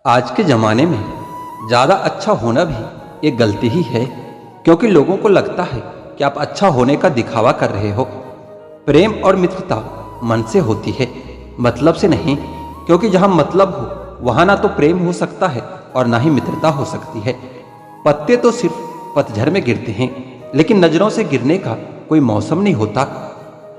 आज के ज़माने में ज़्यादा अच्छा होना भी एक गलती ही है, क्योंकि लोगों को लगता है कि आप अच्छा होने का दिखावा कर रहे हो। प्रेम और मित्रता मन से होती है, मतलब से नहीं, क्योंकि जहाँ मतलब हो वहाँ ना तो प्रेम हो सकता है और ना ही मित्रता हो सकती है। पत्ते तो सिर्फ पतझड़ में गिरते हैं, लेकिन नज़रों से गिरने का कोई मौसम नहीं होता।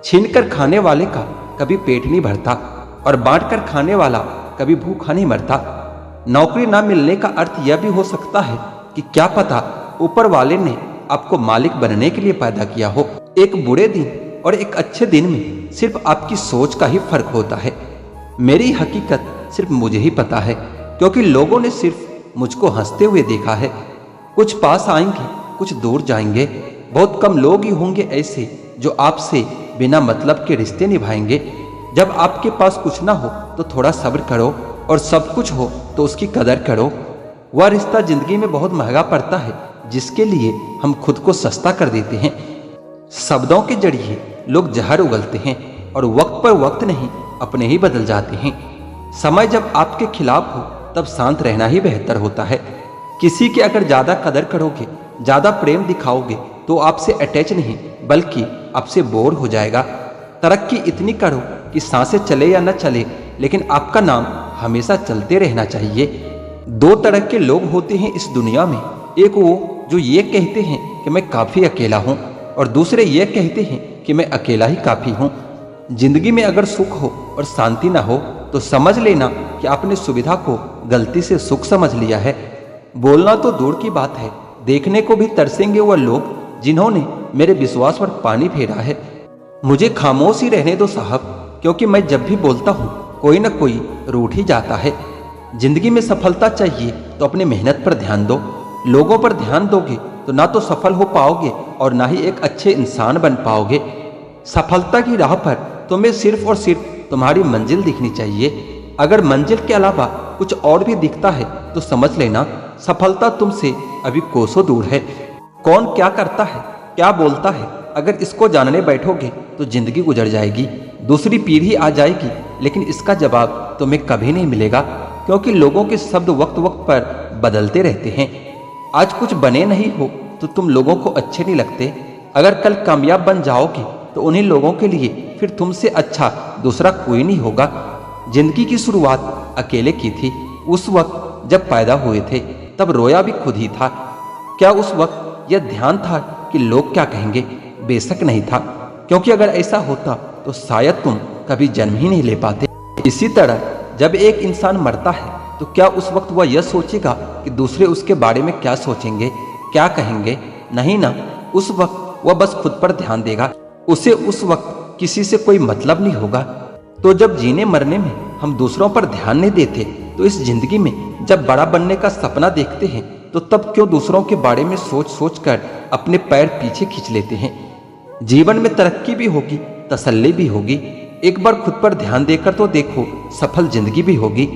छीन कर खाने वाले का कभी पेट नहीं भरता और बांट कर खाने वाला कभी भूखा नहीं मरता। नौकरी ना मिलने का अर्थ यह भी हो सकता है कि क्या पता ऊपर वाले ने आपको मालिक बनने के लिए पैदा किया हो। एक बुरे दिन और एक अच्छे दिन में सिर्फ आपकी सोच का ही फर्क होता है। मेरी हकीकत सिर्फ मुझे ही पता है, क्योंकि लोगों ने सिर्फ मुझको हंसते हुए देखा है। कुछ पास आएंगे, कुछ दूर जाएंगे। बहुत कम लोग ही होंगे ऐसे जो आपसे बिना मतलब के रिश्ते निभाएंगे। जब आपके पास कुछ ना हो तो थोड़ा सब्र करो, और सब कुछ हो तो उसकी कदर करो। वह रिश्ता जिंदगी में बहुत महंगा पड़ता है जिसके लिए हम खुद को सस्ता कर देते हैं। शब्दों के जरिए लोग जहर उगलते हैं और वक्त पर वक्त नहीं अपने ही बदल जाते हैं। समय जब आपके खिलाफ हो तब शांत रहना ही बेहतर होता है। किसी की अगर ज़्यादा कदर करोगे, ज़्यादा प्रेम दिखाओगे तो आपसे अटैच नहीं बल्कि आपसे बोर हो जाएगा। तरक्की इतनी करो कि सांसें चले या न चले, लेकिन आपका नाम हमेशा चलते रहना चाहिए। दो तरह के लोग होते हैं इस दुनिया में, एक वो जो ये कहते हैं कि मैं काफ़ी अकेला हूँ, और दूसरे ये कहते हैं कि मैं अकेला ही काफ़ी हूँ। जिंदगी में अगर सुख हो और शांति ना हो तो समझ लेना कि आपने सुविधा को गलती से सुख समझ लिया है। बोलना तो दूर की बात है, देखने को भी तरसेंगे वह लोग जिन्होंने मेरे विश्वास पर पानी फेरा है। मुझे खामोश ही रहने दो साहब, क्योंकि मैं जब भी बोलता हूँ कोई ना कोई रूठ ही जाता है। जिंदगी में सफलता चाहिए तो अपनी मेहनत पर ध्यान दो। लोगों पर ध्यान दोगे तो ना तो सफल हो पाओगे और ना ही एक अच्छे इंसान बन पाओगे। सफलता की राह पर तुम्हें सिर्फ और सिर्फ तुम्हारी मंजिल दिखनी चाहिए। अगर मंजिल के अलावा कुछ और भी दिखता है तो समझ लेना सफलता तुमसे अभी कोसों दूर है। कौन क्या करता है, क्या बोलता है, अगर इसको जानने बैठोगे तो जिंदगी गुजर जाएगी, दूसरी पीढ़ी आ जाएगी, लेकिन इसका जवाब तुम्हें कभी नहीं मिलेगा, क्योंकि लोगों के शब्द वक्त वक्त पर बदलते रहते हैं। आज कुछ बने नहीं हो तो तुम लोगों को अच्छे नहीं लगते। अगर कल कामयाब बन जाओगे तो उन्हीं लोगों के लिए फिर तुमसे अच्छा दूसरा कोई नहीं होगा। जिंदगी की शुरुआत अकेले की थी। उस वक्त जब पैदा हुए थे तब रोया भी खुद ही था। क्या उस वक्त यह ध्यान था कि लोग क्या कहेंगे? बेशक नहीं था, क्योंकि अगर ऐसा होता तो शायद तुम कभी जन्म ही नहीं ले पाते। इसी तरह जब एक इंसान मरता है तो क्या उस वक्त वह यह सोचेगा कि दूसरे उसके बारे में क्या सोचेंगे, क्या कहेंगे? नहीं ना, उस वक्त वह बस खुद पर ध्यान देगा। उसे उस वक्त किसी से कोई मतलब नहीं होगा। तो जब जीने मरने में हम दूसरों पर ध्यान नहीं देते तो इस जिंदगी में जब बड़ा बनने का सपना देखते हैं तो तब क्यों दूसरों के बारे में सोच सोच कर अपने पैर पीछे खींच लेते हैं? जीवन में तरक्की भी होगी, तसल्ली भी होगी। एक बार खुद पर ध्यान देकर तो देखो, सफल जिंदगी भी होगी।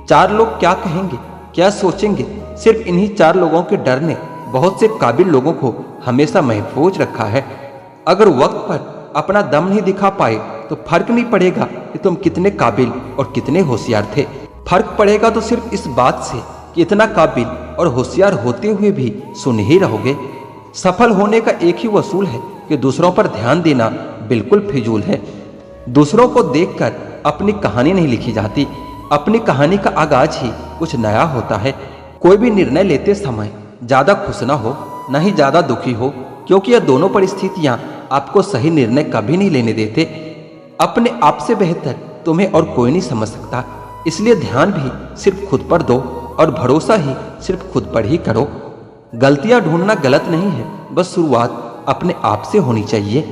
चार लोग क्या कहेंगे, क्या सोचेंगे, सिर्फ इन्हीं चार लोगों के डर ने बहुत से काबिल लोगों को हमेशा महफूज रखा है। अगर वक्त पर अपना दम नहीं दिखा पाए तो फर्क नहीं पड़ेगा कि तुम कितने काबिल और कितने होशियार थे। फर्क पड़ेगा तो सिर्फ इस बात से कि इतना काबिल और होशियार होते हुए भी सुन ही रहोगे। सफल होने का एक ही वसूल है कि दूसरों पर ध्यान देना बिल्कुल फिजूल है। दूसरों को देखकर अपनी कहानी नहीं लिखी जाती, अपनी कहानी का आगाज ही कुछ नया होता है। कोई भी निर्णय लेते समय ज़्यादा खुश ना हो, ना ही ज़्यादा दुखी हो, क्योंकि यह दोनों परिस्थितियां आपको सही निर्णय कभी नहीं लेने देते। अपने आप से बेहतर तुम्हें और कोई नहीं समझ सकता, इसलिए ध्यान भी सिर्फ खुद पर दो और भरोसा ही सिर्फ खुद पर ही करो। गलतियां ढूंढना गलत नहीं है, बस शुरुआत अपने आप से होनी चाहिए।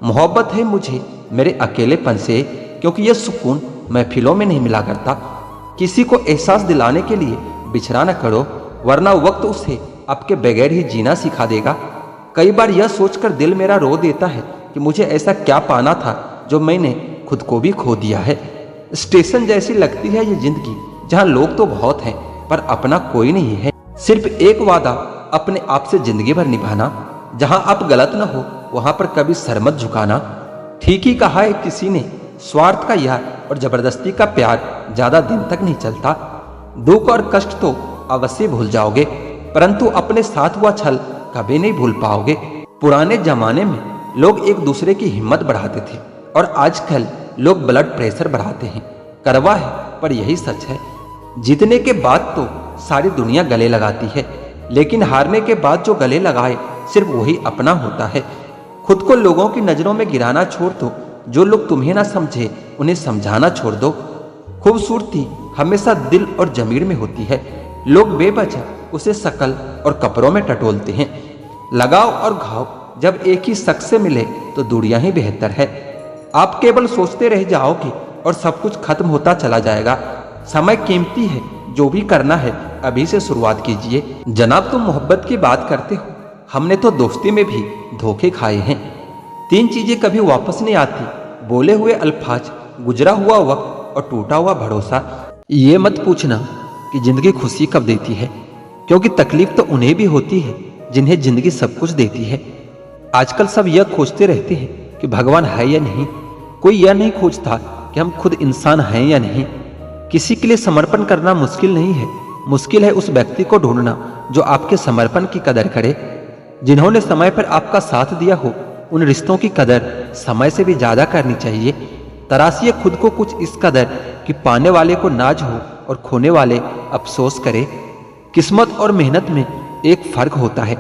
मोहब्बत है मुझे मेरे अकेलेपन से, क्योंकि यह सुकून महफिलों में नहीं मिला करता। किसी को एहसास दिलाने के लिए बिछड़ा न करो, वरना वक्त उसे आपके बगैर ही जीना सिखा देगा। कई बार यह सोचकर दिल मेरा रो देता है कि मुझे ऐसा क्या पाना था जो मैंने खुद को भी खो दिया है। स्टेशन जैसी लगती है ये जिंदगी, जहाँ लोग तो बहुत हैं पर अपना कोई नहीं है। सिर्फ एक वादा अपने आप से जिंदगी भर निभाना, जहाँ आप गलत न हो वहाँ पर कभी सर मत झुकाना। ठीक ही कहा है किसी ने, स्वार्थ का यार और जबरदस्ती का प्यार ज्यादा दिन तक नहीं चलता। दुख और कष्ट तो अवश्य भूल जाओगे, परंतु अपने साथ हुआ छल कभी नहीं भूल पाओगे। पुराने जमाने में लोग एक दूसरे की हिम्मत बढ़ाते थे और आजकल लोग ब्लड प्रेशर बढ़ाते हैं। कड़वा है पर यही सच है। जीतने के बाद तो सारी दुनिया गले लगाती है, लेकिन हारने के बाद जो गले लगाए सिर्फ वही अपना होता है। खुद को लोगों की नजरों में गिराना छोड़ दो, जो लोग तुम्हें ना समझे उन्हें समझाना छोड़ दो। खूबसूरती हमेशा दिल और जमीर में होती है। लोग बेवजह उसे शकल और कपड़ों में टटोलते हैं। लगाव और घाव जब एक ही शख्स से मिले तो दूरियां ही बेहतर है। आप केवल सोचते रह जाओगे और सब कुछ खत्म होता चला जाएगा। समय कीमती है, जो भी करना है अभी से शुरुआत कीजिए। जनाब, तुम मोहब्बत की बात करते हो, हमने तो दोस्ती में भी धोखे खाए हैं। 3 चीजें कभी वापस नहीं आती: बोले हुए अल्फाज, गुजरा हुआ वक्त और टूटा हुआ भरोसा। ये मत पूछना कि जिंदगी खुशी कब देती है, क्योंकि तकलीफ तो उन्हें भी होती है जिन्हें जिंदगी सब कुछ देती है। आजकल सब यह खोजते रहते हैं कि भगवान है या नहीं। कोई यह नहीं खोजता कि हम खुद इंसान हैं या नहीं। किसी के लिए समर्पण करना मुश्किल नहीं है, मुश्किल है उस व्यक्ति को ढूंढना जो आपके समर्पण की कदर करे। जिन्होंने समय पर आपका साथ दिया हो, उन रिश्तों की कदर समय से भी ज्यादा करनी चाहिए। तराशिए खुद को कुछ इस कदर कि पाने वाले को नाज हो और खोने वाले अफसोस करे। किस्मत और मेहनत में एक फर्क होता है।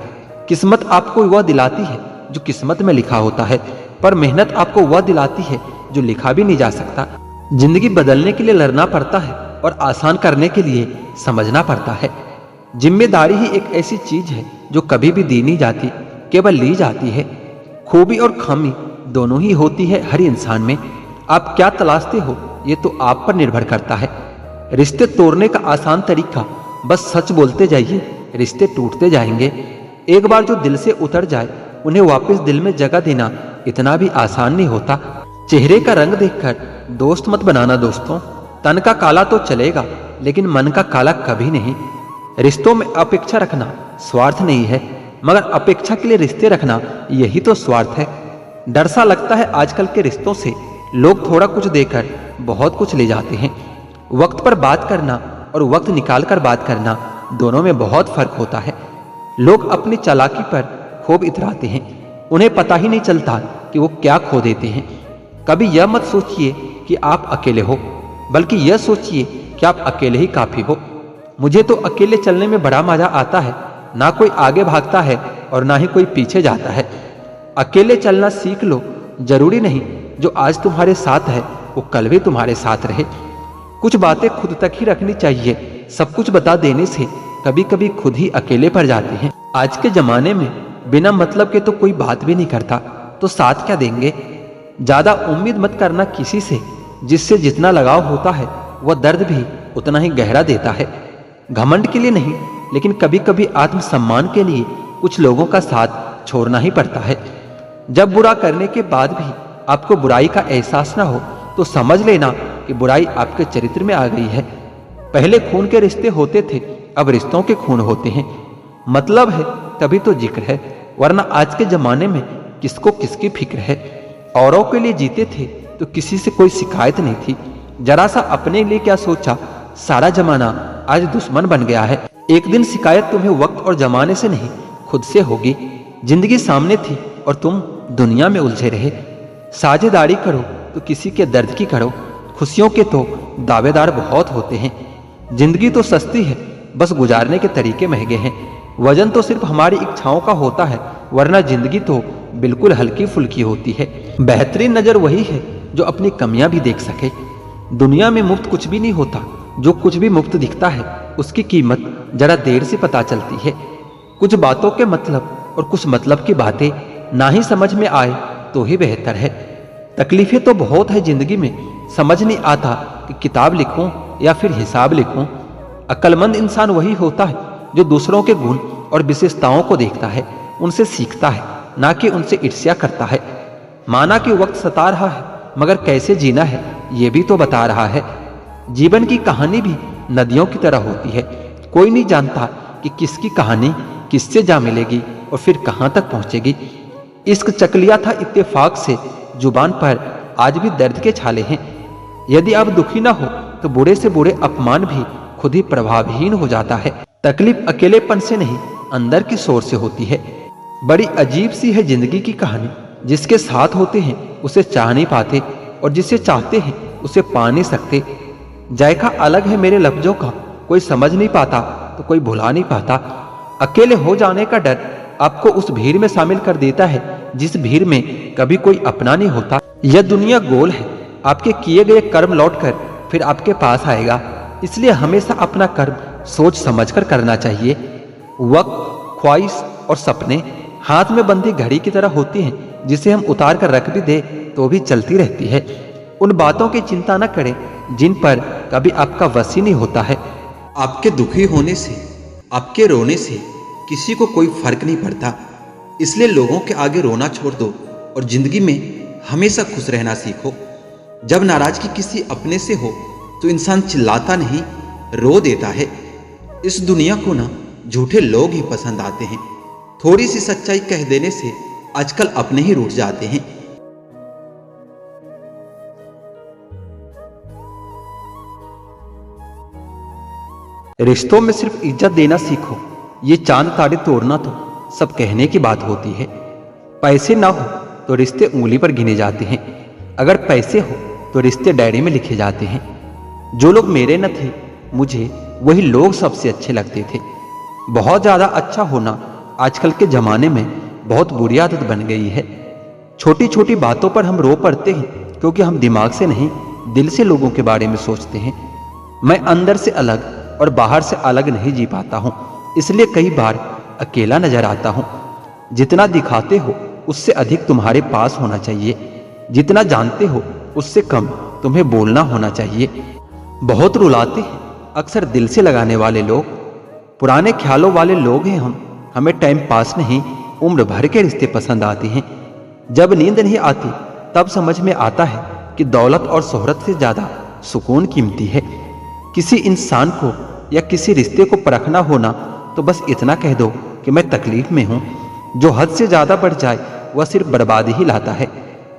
किस्मत आपको वह दिलाती है जो किस्मत में लिखा होता है, पर मेहनत आपको वह दिलाती है जो लिखा भी नहीं जा सकता। जिंदगी बदलने के लिए लड़ना पड़ता है और आसान करने के लिए समझना पड़ता है। जिम्मेदारी ही एक ऐसी चीज है जो कभी भी दी नहीं जाती, केवल ली जाती है। खूबी और खामी दोनों ही होती है हर इंसान में। आप क्या तलाशते हो ये तो आप पर निर्भर करता है। रिश्ते तोड़ने का आसान तरीका, बस सच बोलते जाइए, रिश्ते टूटते जाएंगे। एक बार जो दिल से उतर जाए उन्हें वापस दिल में जगह देना इतना भी आसान नहीं होता। चेहरे का रंग देखकर दोस्त मत बनाना दोस्तों। तन का काला तो चलेगा, लेकिन मन का काला कभी नहीं। रिश्तों में अपेक्षा रखना स्वार्थ नहीं है, मगर अपेक्षा के लिए रिश्ते रखना यही तो स्वार्थ है। डर सा लगता है आजकल के रिश्तों से। लोग थोड़ा कुछ देकर बहुत कुछ ले जाते हैं। वक्त पर बात करना और वक्त निकाल कर बात करना, दोनों में बहुत फर्क होता है। लोग अपनी चालाकी पर खूब इतराते हैं, उन्हें पता ही नहीं चलता कि वो क्या खो देते हैं। कभी यह मत सोचिए कि आप अकेले हो, बल्कि यह सोचिए कि आप अकेले ही काफी हो। मुझे तो अकेले चलने में बड़ा मजा आता है। ना कोई आगे भागता है और ना ही कोई पीछे जाता है। अकेले चलना सीख लो। जरूरी नहीं जो आज तुम्हारे साथ है वो कल भी तुम्हारे साथ रहे। कुछ बातें खुद तक ही रखनी चाहिए। सब कुछ बता देने से कभी कभी खुद ही अकेले पड़ जाते हैं। आज के जमाने में बिना मतलब के तो कोई बात भी नहीं करता, तो साथ क्या देंगे। ज्यादा उम्मीद मत करना किसी से। जिससे जितना लगाव होता है वह दर्द भी उतना ही गहरा देता है। घमंड के लिए नहीं, लेकिन कभी कभी आत्मसम्मान के लिए कुछ लोगों का साथ छोड़ना ही पड़ता है। जब बुरा करने के बाद भी आपको बुराई का एहसास ना हो तो समझ लेना कि बुराई आपके चरित्र में आ गई है। पहले खून के रिश्ते होते थे, अब रिश्तों के खून होते हैं। मतलब है तभी तो जिक्र है, वरना आज के जमाने में किसको किसकी फिक्र है। औरों के लिए जीते थे तो किसी से कोई शिकायत नहीं थी। जरा सा अपने लिए क्या सोचा, सारा जमाना आज दुश्मन बन गया है। एक दिन शिकायत तुम्हें वक्त और जमाने से नहीं, खुद से होगी। जिंदगी सामने थी और तुम दुनिया में उलझे रहे। साझेदारी करो तो किसी के दर्द की करो। खुशियों के तो दावेदार बहुत होते हैं। जिंदगी तो सस्ती है, बस गुजारने के तरीके महंगे हैं। वजन तो सिर्फ हमारी इच्छाओं का होता है, वरना जिंदगी तो बिल्कुल हल्की फुल्की होती है। बेहतरीन नजर वही है जो अपनी कमियां भी देख सके। दुनिया में मुफ्त कुछ भी नहीं होता। जो कुछ भी मुफ्त दिखता है उसकी कीमत जरा देर से पता चलती है। कुछ बातों के मतलब और कुछ मतलब की बातें ना ही समझ में आए तो ही बेहतर है। तकलीफें तो बहुत है जिंदगी में, समझ नहीं आता कि किताब लिखूं या फिर हिसाब लिखूं। अक्लमंद इंसान वही होता है जो दूसरों के गुण और विशेषताओं को देखता है, उनसे सीखता है, ना कि उनसे ईर्ष्या करता है। माना कि वक्त सता रहा है, मगर कैसे जीना है ये भी तो बता रहा है। जीवन की कहानी भी नदियों की तरह होती है। कोई नहीं जानता कि किसकी कहानी किससे जा मिलेगी और फिर कहां तक पहुंचेगी। इश्क चकलिया था इत्तेफाक से, जुबान पर आज भी दर्द के छाले हैं। यदि आप दुखी ना हो तो बुरे से बुरे अपमान भी खुद ही प्रभावहीन हो जाता है। तकलीफ अकेलेपन से नहीं, अंदर की सोच से होती है। बड़ी अजीब सी है जिंदगी की कहानी। जिसके साथ होते हैं उसे चाह नहीं पाते, और जिसे चाहते हैं उसे पा नहीं सकते। जायका अलग है मेरे लफ्जों का, कोई समझ नहीं पाता तो कोई भुला नहीं पाता। अकेले हो जाने का डर आपको उस भीड़ में शामिल कर देता है जिस भीड़ में कभी कोई अपना नहीं होता। यह दुनिया गोल है, आपके किए गए कर्म लौटकर फिर आपके पास आएगा। इसलिए हमेशा अपना कर्म सोच समझकर करना चाहिए। वक्त, ख्वाहिश और सपने हाथ में बंधी घड़ी की तरह होती हैं, जिसे हम उतार कर रख भी दे तो भी चलती रहती है। उन बातों की चिंता न करें जिन पर कभी आपका वश ही नहीं होता है। आपके दुखी होने से, आपके रोने से किसी को कोई फर्क नहीं पड़ता। इसलिए लोगों के आगे रोना छोड़ दो और जिंदगी में हमेशा खुश रहना सीखो। जब नाराजगी किसी अपने से हो तो इंसान चिल्लाता नहीं, रो देता है। इस दुनिया को ना झूठे लोग ही पसंद आते हैं। थोड़ी सी सच्चाई कह देने से आजकल अपने ही रूठ जाते हैं। रिश्तों में सिर्फ इज्जत देना सीखो। ये चांद तारे तोड़ना तो सब कहने की बात होती है। पैसे ना हो तो रिश्ते उंगली पर गिने जाते हैं, अगर पैसे हो तो रिश्ते डायरी में लिखे जाते हैं। जो लोग मेरे न थे मुझे वही लोग सबसे अच्छे लगते थे। बहुत ज़्यादा अच्छा होना आजकल के ज़माने में बहुत बुरी आदत बन गई है। छोटी छोटी बातों पर हम रो पड़ते हैं क्योंकि हम दिमाग से नहीं दिल से लोगों के बारे में सोचते हैं। मैं अंदर से अलग और बाहर से अलग नहीं जी पाता हूँ, इसलिए कई बार अकेला नजर आता हूँ। जितना दिखाते हो उससे अधिक तुम्हारे पास होना चाहिए। जितना जानते हो उससे कम तुम्हें बोलना होना चाहिए। बहुत रुलाते हैं अक्सर दिल से लगाने वाले लोग। पुराने ख्यालों वाले लोग हैं हम। हमें टाइम पास नहीं, उम्र भर के रिश्ते पसंद आते हैं। जब नींद नहीं आती तब समझ में आता है कि दौलत और शोहरत से ज्यादा सुकून कीमती है। किसी इंसान को या किसी रिश्ते को परखना होना तो बस इतना कह दो कि मैं तकलीफ में हूँ। जो हद से ज्यादा बढ़ जाए वह सिर्फ बर्बादी ही लाता है,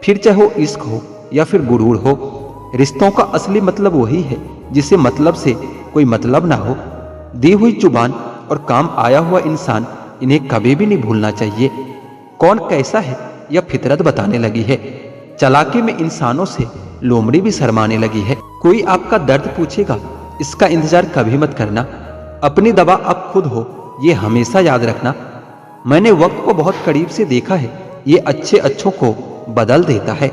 फिर चाहे वो इश्क हो या फिर गुरूर हो। रिश्तों का असली मतलब वही है जिसे मतलब से कोई मतलब ना हो। दी हुई जुबान और काम आया हुआ इंसान, इन्हें कभी भी नहीं भूलना चाहिए। कौन कैसा है यह फितरत बताने लगी है। चालाकी में इंसानों से लोमड़ी भी शर्माने लगी है। कोई आपका दर्द पूछेगा, इसका इंतजार कभी मत करना। अपनी दवा अब खुद हो, ये हमेशा याद रखना। मैंने वक्त को बहुत करीब से देखा है, ये अच्छे अच्छों को बदल देता है।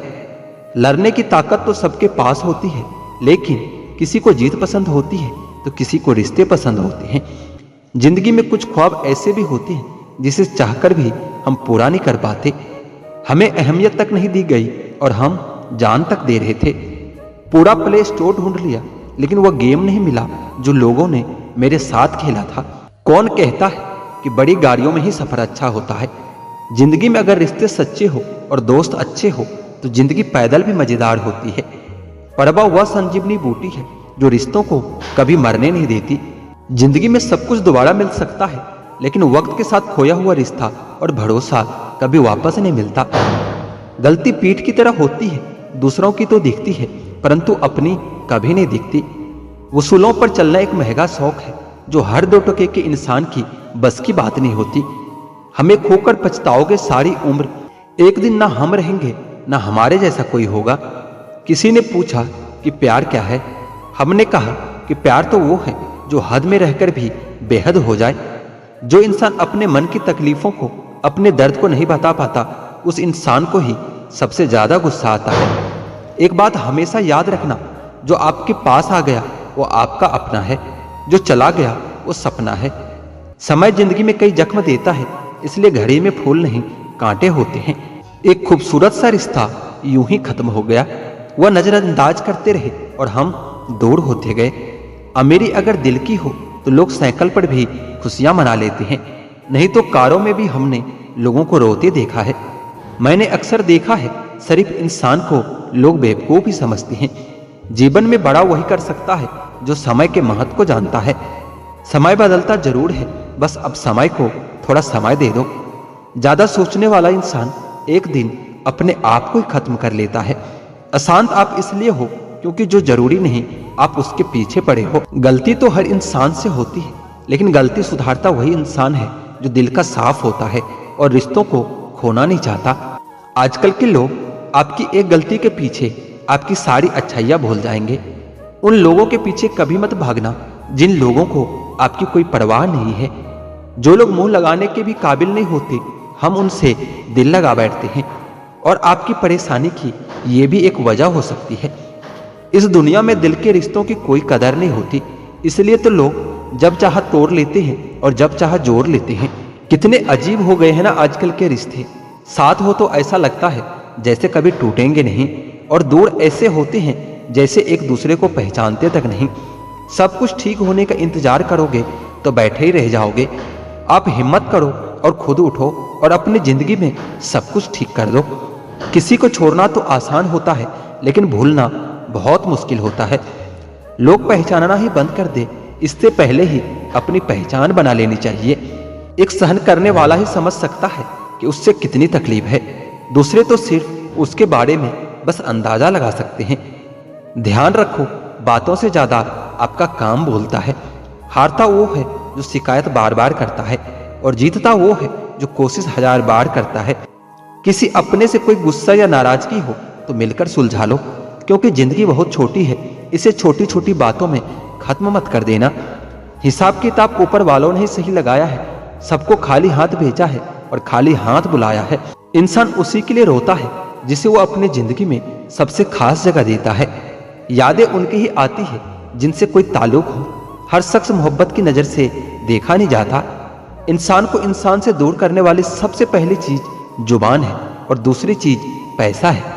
लड़ने की ताकत तो सबके पास होती है, लेकिन किसी को जीत पसंद होती है तो किसी को रिश्ते पसंद होते हैं। जिंदगी में कुछ ख्वाब ऐसे भी होते हैं जिसे चाहकर भी हम पूरा नहीं कर पाते। हमें अहमियत तक नहीं दी गई और हम जान तक दे रहे थे। पूरा प्ले स्टोर ढूंढ लिया लेकिन वह गेम नहीं मिला जो लोगों ने मेरे साथ खेला था। कौन कहता है कि बड़ी गाड़ियों में ही सफर अच्छा होता है। जिंदगी में अगर रिश्ते सच्चे हो और दोस्त अच्छे हो तो जिंदगी पैदल भी मजेदार होती है। परवा वह संजीवनी बूटी है जो रिश्तों को कभी मरने नहीं देती। जिंदगी में सब कुछ दोबारा मिल सकता है, लेकिन वक्त के साथ खोया हुआ रिश्ता और भरोसा कभी वापस नहीं मिलता। गलती पीठ की तरह होती है, दूसरों की तो दिखती है परंतु अपनी कभी नहीं दिखती। वसूलों पर चलना एक महंगा शौक है जो हर दो टके के इंसान की बस की बात नहीं होती। हमें खोकर पछताओगे सारी उम्र, एक दिन ना हम रहेंगे ना हमारे जैसा कोई होगा। किसी ने पूछा कि प्यार क्या है, हमने कहा कि प्यार तो वो है जो हद में रहकर भी बेहद हो जाए। जो इंसान अपने मन की तकलीफों को, अपने दर्द को नहीं बता पाता, उस इंसान को ही सबसे ज्यादा गुस्सा आता है। एक बात हमेशा याद रखना, जो आपके पास आ गया वो आपका अपना है, जो चला गया वो सपना है। समय जिंदगी में कई जख्म देता है, इसलिए घड़ी में फूल नहीं कांटे होते हैं। एक खूबसूरत सा रिश्ता यूं ही खत्म हो गया। वह नजरअंदाज करते रहे और हम दूर होते गए। अमीरी अगर दिल की हो तो लोग साइकिल पर भी खुशियां मना लेते हैं, नहीं तो कारों में भी हमने लोगों को रोते देखा है। मैंने अक्सर देखा है शरीफ इंसान को लोग बेवकूफ ही समझते हैं। जीवन में बड़ा वही कर सकता है जो समय के महत्व को जानता है। समय बदलता जरूर है, बस अब समय को थोड़ा समय दे दो। ज्यादा सोचने वाला इंसान एक दिन अपने आप को ही खत्म कर लेता है। अशांत आप इसलिए हो क्योंकि जो जरूरी नहीं आप उसके पीछे पड़े हो। गलती तो हर इंसान से होती है, लेकिन गलती सुधारता वही इंसान है जो दिल का साफ होता है और रिश्तों को खोना नहीं चाहता। आजकल के लोग आपकी एक गलती के पीछे आपकी सारी अच्छाइयाँ भूल जाएंगे। उन लोगों के पीछे कभी मत भागना जिन लोगों को आपकी कोई परवाह नहीं है। जो लोग मुंह लगाने के भी काबिल नहीं होते, हम उनसे दिल लगा बैठते हैं और आपकी परेशानी की ये भी एक वजह हो सकती है। इस दुनिया में दिल के रिश्तों की कोई कदर नहीं होती, इसलिए तो लोग जब चाह तोड़ लेते हैं और जब चाह जोड़ लेते हैं। कितने अजीब हो गए हैं ना आजकल के रिश्ते। साथ हो तो ऐसा लगता है जैसे कभी टूटेंगे नहीं, और दूर ऐसे होते हैं जैसे एक दूसरे को पहचानते तक नहीं। सब कुछ ठीक होने का इंतजार करोगे तो बैठे ही रह जाओगे। आप हिम्मत करो और खुद उठो और अपनी जिंदगी में सब कुछ ठीक कर दो। किसी को छोड़ना तो आसान होता है, लेकिन भूलना बहुत मुश्किल होता है। लोग पहचानना ही बंद कर दे, इससे पहले ही अपनी पहचान बना लेनी चाहिए। एक सहन करने वाला ही समझ सकता है कि उससे कितनी तकलीफ है। दूसरे तो सिर्फ उसके बारे में बस अंदाजा लगा सकते हैं। ध्यान रखो, बातों से ज्यादा आपका काम बोलता है। हारता वो है जो शिकायत बार बार करता है, और जीतता वो है जो कोशिश 1000 बार करता है। किसी अपने से कोई गुस्सा या नाराजगी हो तो मिलकर सुलझा लो, क्योंकि जिंदगी बहुत छोटी है। इसे छोटी छोटी बातों में खत्म मत कर देना। हिसाब किताब ऊपर वालों ने ही सही लगाया है। सबको खाली हाथ भेजा है और खाली हाथ बुलाया है। इंसान उसी के लिए रोता है जिसे वो अपनी जिंदगी में सबसे खास जगह देता है। यादें उनकी ही आती है जिनसे कोई ताल्लुक हो। हर शख्स मोहब्बत की नजर से देखा नहीं जाता। इंसान को इंसान से दूर करने वाली सबसे पहली चीज जुबान है और दूसरी चीज पैसा है।